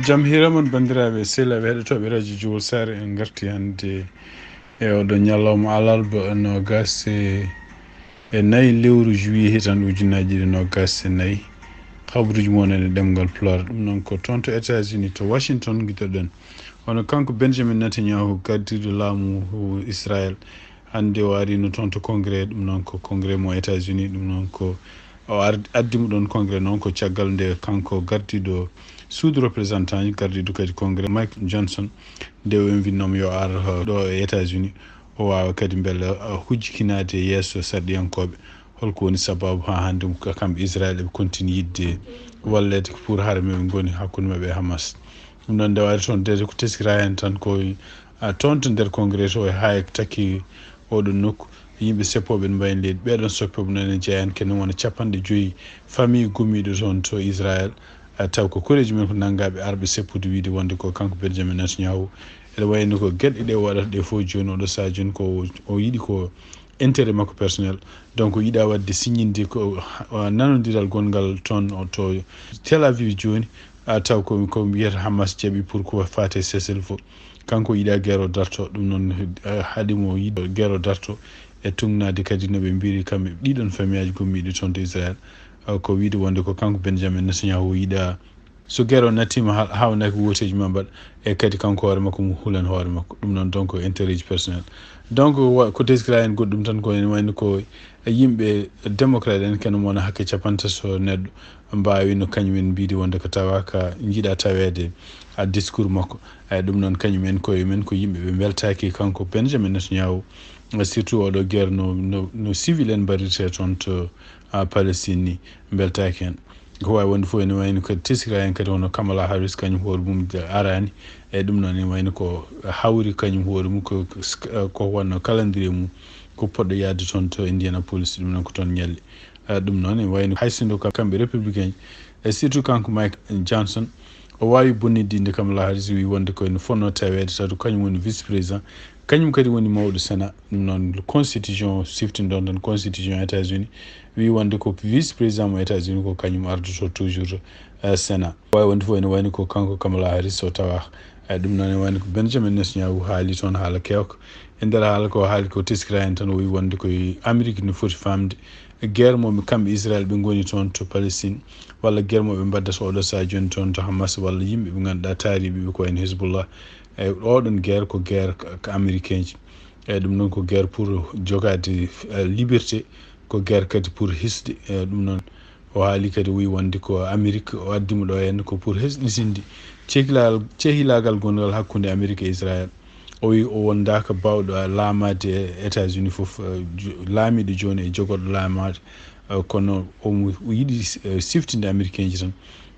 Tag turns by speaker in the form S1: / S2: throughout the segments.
S1: jam hiramon bandiraɓe sehilaɓe heɗotoɓe radio Jowol Sare en garti hande oɗo ñalawma alarba nogas e nayyi lewru juillet hitan ujunnaji ɗiɗi nogas e nayyi habruji moon e ɗemgal Pulaar ɗum noon ko toon to États-Unis to Washington guiɗoɗen hono kanko Benjamin Netanyahu gardiɗo laamu Israël hande o arino toon to congrès ɗum noon ko congrès mo États-Unis ɗum noon ko o addimo ɗon congrès noon ko caggal nde kanko gardiɗo suudu représentant ji gardiɗo kadi congrès Mike Johnson nde o winnomo yo ar ɗo e États-Unis o wawa kadi beele hujjikinade yesso sarɗiyankoɓe holko woni sababu ha hande kamɓe Israël eɓe continue yidde wallede pour haare maɓe goni hakkude maɓe e Hamas ɗum noon nde wari toon dede ko teskira hen tan ko toon to nder congrès to ha takki oɗon nokku yimɓe seppoɓe mbayn leydi ɓeɗon soppoɓe noon e jeeyan kene wona 50 famille gummiɗo toon to Israël taw ko koreji men ko nanggaɓe arɓe seppude wiide wonde ko kanko Benjamin Netanyahu ene wayno ko gueɗe ɗe waɗata ɗe fof joni oɗo saaha joni ko o yiiɗi ko intérêt makko personnel donc yiiɗa wadde signinde ko nanodiral gongal toon to Tel Aviv joni taw ko wiyata Hamas jaaɓi pour ko fate cessez-le-feu kanko yiiɗa guerre o darto ɗum noon haaɗimo yiiɗo guerre o darto e tungnade kadi noɓe mbiri kamɓe ɗiɗon famille aji gummiɗi toon to Israël ko wiide wonde ko kanko Benjamin Netanyahu yiiɗa so guerre o nattima hawnaki woteji ma mbaɗa e kadi kanko hoore makko mo hulan hoore makko ɗum noon donc intérêt ji personnel donc ko teskira hen goɗɗum tan ko ene wayno ko yimɓe démocrate en kene mona hakke 50 neɗɗo mbawi no kañumen mbide wonde ko tawaka jiiɗa tawede discours makko ɗum noon kañumen koye men ko yimɓe ɓe beltaki kanko Benjamin Netanyahu surtout oɗo guerre no civil en mbaɗirte toon to Palestine ni beltaki hen ko wawi wonde fof ene wayno kadi teskira hen kadi hono Kamala Harris kañum hoore mum arani e ɗum noon ene wayno ko hawri kañum hoore mum ko wonno calendrier mum ko poɗɗo yaade toon to Indianapolis ɗum noon ko toon ñalli ɗum noon ene wayno haysindo kamɓe républicain e surtout kanko Mike Johnson o wawi bonnidinde Kamala Harris wi wonde ko ene fonno tawede sato kañum woni vice président kañum kadi woni mawɗo Sénat ɗum noon constitution siftindon tan constitution États-Unis wi wonde ko vice président mo États-Unis ko kañum ardoto toujours Sénat wawi wonde fof ene wayno ko kanko Kamala Harris o tawa ɗum noon ene wayno ko Benjamin Netanyahu haali toon haala kewka e nder haala ko haali ko teskira hen tan o wi wonde koye Amérique ne foti famde guerre moɓe kamɓe Israël ɓe goni toon to Palestine walla guerre moɓe mbaddata oɗo saaha joni toon to Hamas walla yimɓe ɓe ganduɗa taariɓeɓe ko wayno Hezbollah e oɗon guerre ko guerre ko américain ji eyyi ɗum noon ko guerre pour jogade liberté ko guerre kadi pour hisde ɗum noon o haali kadi wi wonde ko Amérique o addimo ɗo henna ko pour hesɗitinde cehilagal gongal hakkude Amérique e Israël o wi o wondaka bawɗo laamade e États-Unis foof laamiɗo joni e jogoɗo laamade kono omo yiiɗi siftinde américain ji tan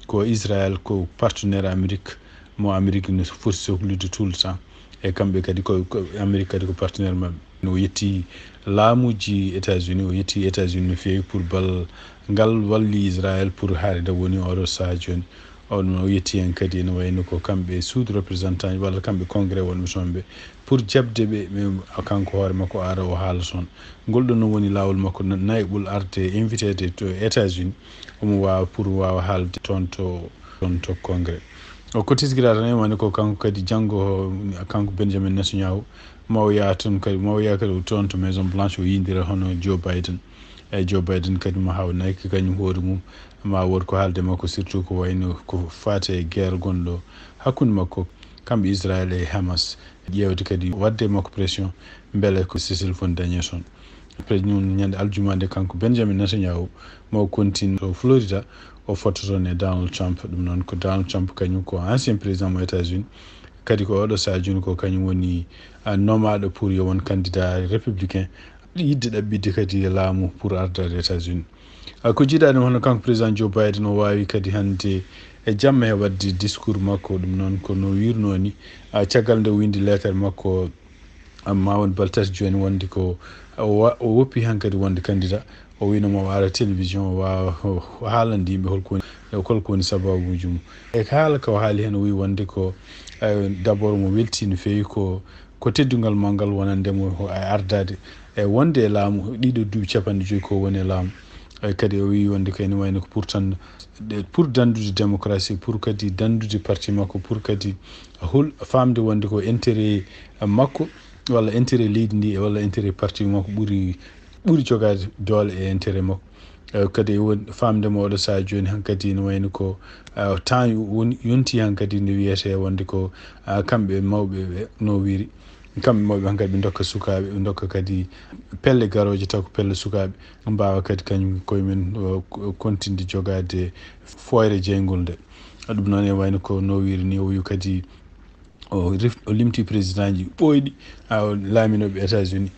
S1: ko Israël ko partenaire Amérique mo Amérique ne foti sohlude tout le temps e kamɓe kadi ko Amérique kadi ko partenaire mabɓe o yetti laamuji États-Unis o yetti États-Unis no fewi pour bal ngal walli Israël pour haarida woni oɗo saaha joni o yetti hen kadi ene wayno ko kamɓe suudu représentant walla kamɓe congrès wonɓe toon ɓe pour jabde ɓe kanko hoore makko ara o haala toon ngol ɗon noon woni lawol makko nayɓol arde invité de to États-Unis omo wawa pour wawa haalde toon to congrès o ko teskira tan woni ko kanko kadi janggo kanko Benjamin Netanyahu maw yaa toon kadi maw yaa kadi toon to Maison Blanche o yindira hono Joe Biden eyyi Joe Biden kadi mo hawnaki kañum hoore mum ma wod ko haalde makko surtout ko wayno ko fate e guerre gonɗo hakkude makko kamɓe Israël e Hamas ƴewde kadi wadde makko pression beele ko cessez-le-feu dañe toon après ñun ñande aljuma nde kanko Benjamin Netanyahu mo continue to Florida o fottoton e Donald Trump ɗum noon ko Donald Trump kañum ko ancien président mo États-Unis kadi ko oɗo saaha joni ko kañum woni nomaɗo pour yo won candidat républicain yidde ɗaɓɓidde kadi laamu pour ardade États-Unis ko jiiɗaɗum hono kanko président Joe Biden o wawi kadi hande e jamma e wadde discours makko ɗum noon kono wirno ni caggal nde windi lettere makko ma won baltati joni wonde ko o woppi han kadi wonde candidat o winoma o ara télévision o wawa haalande yimɓe holko woni sababuji mum e haala ko haali hen o wi wonde ko d' abord mo welti no fewi ko teddugal ma ngal wonandemo ardade e wonde e laamu ɗiɗo duuɓi 50 ko woni e laamu kadi o wi wonde ko ene wayno ko pour dandude démocratie, pour kadi dandude parti makko, pour kadi famde wonde ko intérêt makko walla intérêt leydi ndi walla intérêt parti makko ɓuri jogade doole e intérêt makko. kadi famdemo oɗo saha joni hankkadi ne wayno ko temps yonti hankkadi ne wiyete wonde ko kamɓe mawɓe ɓe no wiri kamɓe mawɓe hankkadi ɓe dokka sukaɓe ɓe dokka kadi pelle garoje taw ko pelle sukaɓe mbawa kadi kañum koyemen kontinde jogade foyre jeygol nde. ɗum noon e wayno ko no wiri ni o wi kadi o limti président ji ɓoyɗi laaminoɓe États-Unis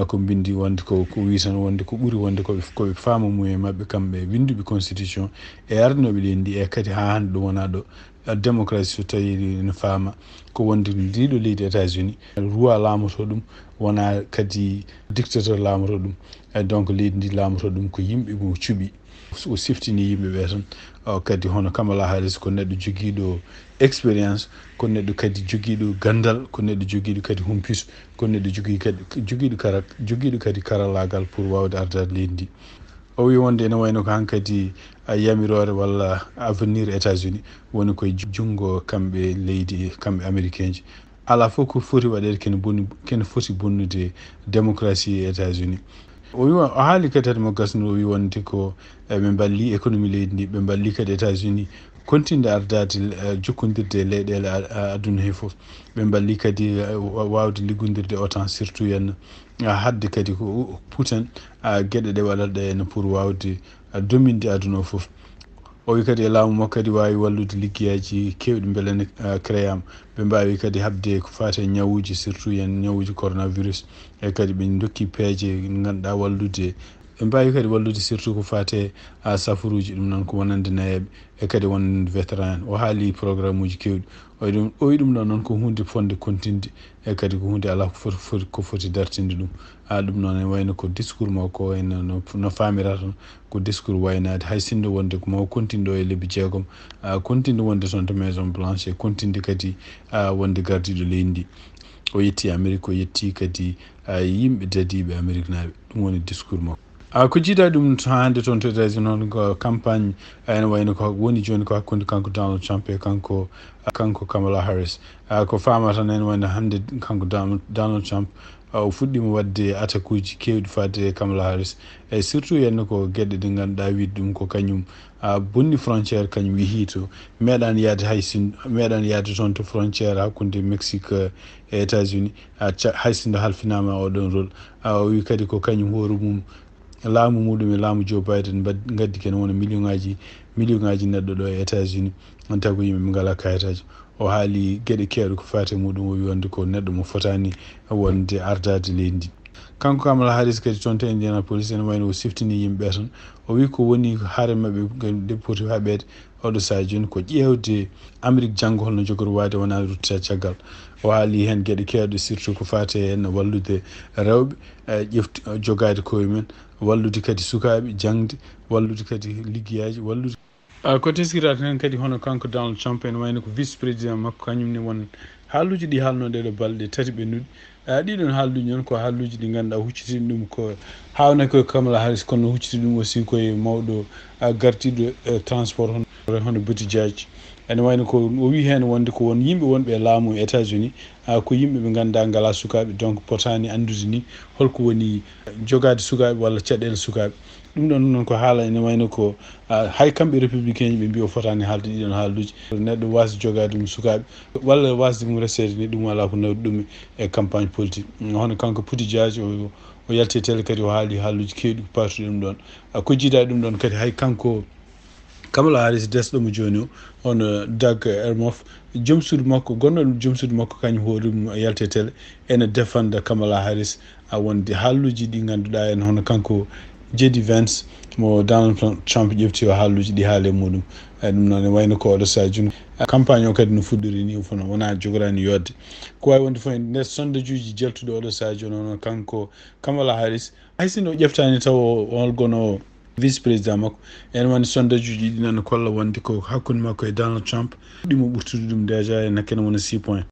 S1: ko bindi wonde ko wi tan wonde ko ɓuri wonde koɓe faama muye mabɓe kamɓe winduɓe constitution e ardinoɓe leydi ndi e kadi ha hande ɗum wona ɗo démocratie so tawi ne faama ko wonde ndiɗo leydi États-Unis roi laamoto ɗum wona kadi dictateur laamoto ɗum donc leydi ndi laamoto ɗum ko yimɓe mo cuuɓi o siftini yimɓe ɓe tan kadi hono Kamala Harris ko neɗɗo joguiɗo expérience, ko neɗɗo kadi joguiɗo gandal, ko neɗɗo joguiɗo kadi humpito, ko neɗɗo joguiɗo kadi karallagal pour wawde ardade leydi ndi. o wi wonde ene wayno ko hankadi yamirore walla avenir États-Unis woni koye jungo kamɓe leydi kamɓe américain ji. ala fof ko foti waɗede kene foti bonnude démocratie e États-Unis. o wi o haali kadi hade mo gasno o wi wonde ko ɓe balli économie leydi ndi ɓe balli kadi États-Unis continde ardade jokkodirde e leyɗele aduna he fof. ɓe balli kadi wawde liggodirde OTAN surtout henna hadde kadi ko puuten gueɗe ɗe waɗata ene pour wawde dominde aduna o fof. o wi kadi e laamu makko kadi wawi wallude liggueyaji kewɗi beele ne créama ɓe mbawi kadi habde ko fate ñawuji surtout hen ñawuji coronavirus e kadi ɓe dokki peeje ganduɗa wallude ɓe mbawi kadi wallude surtout ko fate safaruji ɗum noon ko wonande nayeɓe e kadi wonande vétéran en. o haali programme uji kewɗi o wi ɗum ɗon noon ko hunde fonde continde e kadi ko hunde ala ko foti dartinde ɗum. ɗum noon e wayno ko discours makko ene no famira tan ko discours waynade hay sindo wonde ko maw continde o e lebbi jeegom continde wonde toon to maison blanche e continde kadi wonde gardiɗo leydi ndi. o yetti Amérique, o yetti kadi yimɓe dadiɓe Amérique naaɓe. ɗum woni discours makko. ko jiiɗa ɗum hande toon to États-Unis noon ko campagne ene wayno ko woni joni ko hakkude kanko Donald Trump e kanko Kamala Harris. ko fama tan ene wayno hande kanko Donald Trump o fuɗɗima wadde attaque uji kewɗi fadde Kamala Harris e surtout henno ko gueɗe ɗe ganduɗa wiide ɗum ko kañum bonni frontiére kañum yeehi to meeɗani yaade meeɗani yaade toon to frontiére hakkude Mexique e États-Unis hay sindo halfinama oɗon rôle. o wi kadi ko kañum hoore mum laamu muɗum e laamu Joe Biden gaddi ken wona million ngaji neɗɗo ɗo e États-Unis on tawi ko yimɓe ngala kayitaji. o haali gueɗe kewɗe ko fate muɗum o wi wonde ko neɗɗo mo fotani wonde ardade leydi ndi. kanko Kamala Harris kadi toon to Indianapolis ene wayno o siftini yimɓe tan o wi ko woni haare mabɓe nde poti haɓede oɗo saha joni ko ƴewde Amérique janggo holno jogori wade wona ruttita caggal. o haali hen gueɗe kewɗe surtout ko fate hen wallude rewɓe jogade koye men, wallude kadi sukaɓe jangde, wallude kadi liggueyaji, wallude ko teskira tan kadi hono kanko Donald Trump ene wayno ko vice président makko kañumne won haaluji ɗi haalno ɗeɗo balɗe tati ɓennuɗi. ɗiɗon haalluji noon ko haalluji ɗi ganduɗa huccitini ɗum ko hawna koye Kamala Harris kono hucciti ɗum aussi koye mawɗo gartiɗo transport hono Buttigieg. ene wayno ko o wi hen wonde ko won yimɓe wonɓe laamu e États-Unis ko yimɓe ɓe ganduɗa ngala sukaɓe donc potani andude ni holko woni jogade sukaɓe walla caɗele sukaɓe. ɗum ɗon noon ko haala ene wayno ko hay kamɓe républicain ɓe mbi o fotani haalde ɗiɗon haalduji neɗɗo wasa jogade ɗum sukaɓe walla wasde mum resede ni ɗum wala ko nawdi ɗum e campagne politique. hono kanko Buttigieg o yalti télé kadi o haali haalluji kewɗi ko partuɗe ɗum ɗon. ko jiiɗa ɗum ɗon kadi hay kanko Kamala Harris desɗomo joni o hono Doug Emhoff joom suudu makko gonnoɗo joom suudu makko kañum hoore mum yalte télé ene défenda Kamala Harris wonde haalluji ɗi ganduɗa en hono kanko JD Vance mo Donald Trump ƴefti o haalluji ɗi haale muɗum. ɗum noon e wayno ko oɗo saha joni campagne o kadi no fuɗɗori ni fono wona jogorani yodde. ko wawi wonde fof nder sondage uji jaltuɗo oɗo saha joni ono kanko Kamala Harris hay sinno o ƴeftani taw holgono vice président makko ene woni sondage uji ɗi nana kolla wonde ko hakkude makko e Donald Trump ɗimo ɓurtude ɗum déjà e nakkene wona 6 points.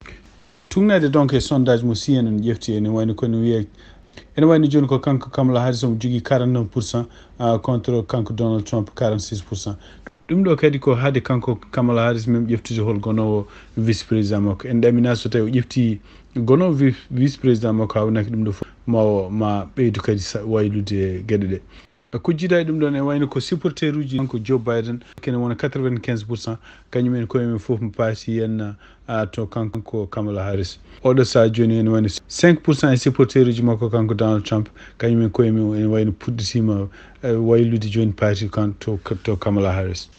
S1: tugnade donc e sondage mo si enen ƴefti ene wayno kono wiye ene wayno joni ko kanko Kamala Harris omo jogui 49% contre kanko Donald Trump 46%. ɗum ɗo kadi ko haade kanko Kamala Harris mem ƴeftude hol gonowo vice président makko en ɗamina so tawi o ƴefti gonowo vice président makko hawnaki ɗum ɗo fof ma ɓeydu kadi waylude gueɗe ɗe ko jiiɗa ɗum ɗon e wayno ko supporter uji kanko Joe Biden kene wona 95% kañum en koyemen fof mo paati henna to kanko Kamala Harris oɗo saha joni ene wayno 5% e supporter uji makko kanko Donald Trump kañum en koyemen ene wayno puɗɗitima waylude joni paati to Kamala Harris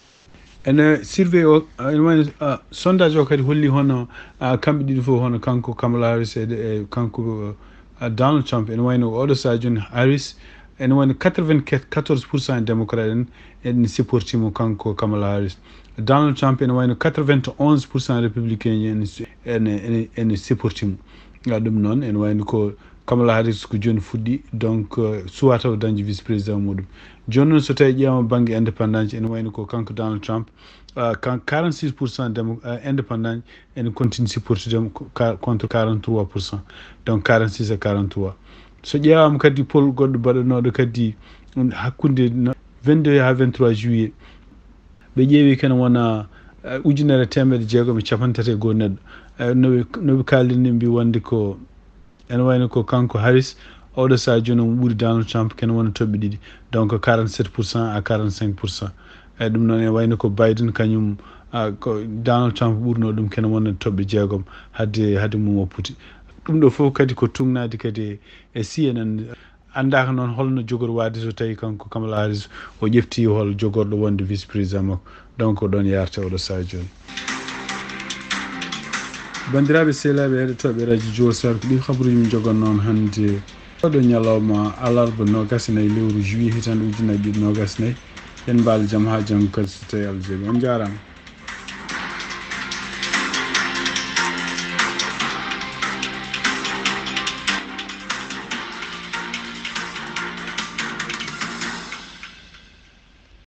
S1: ene surveille o ene wayno sondage o kadi holli hono kamɓe ɗiɗi fof hono kanko Kamala Harris e kanko Donald Trump ene wayno oɗo saha joni Harris ene woni 94% démocrate en supportimo kanko Kamala Harris. Donald Trump ene wayno 91% républicain en supportimo ɗum noon ene wayno ko Kamala Harris ko joni fuɗɗi donc suwata o dañde vice président muɗum joni noon so tawi ƴeewama banggue indépendance ene wayno ko kanko Donald Trump 46% indépendant ene continue supportudemo contre 43%, donc 46 et 43. so ƴeewama kadi poll goɗɗo baɗanoɗo kadi hakkude 22 ha 23 juillet ɓe ƴeewi kene wona 1650 neɗɗo noɓe kaldini mbi wonde ko ene wayno ko kanko Harris oɗo saha joni omo ɓuuri Donald Trump kene wona toɓɓe ɗiɗi donc 47% à 45%. ɗum noon ene wayno ko Biden kañum ko Donald Trump ɓurno ɗum kene wona toɓɓe 6 hadde mum o puti ɗum ɗo fof kadi ko tugnade kadi e CNN andaka noon holno jogori wadde so tawi kanko Kamala Harris o ƴefti hol jogorɗo wonde vice président makko donc ɗon yarte oɗo saha joni bandiraɓe sehlaɓe heɗotoɓe radio Diol ko ɗi habaruji min jogon noon hande oɗo ñalawma alarba 24 lewru juillet hitande 2024 en mbaali jaam ha janggo kadi so tawi Allah jaaɓi on jarama.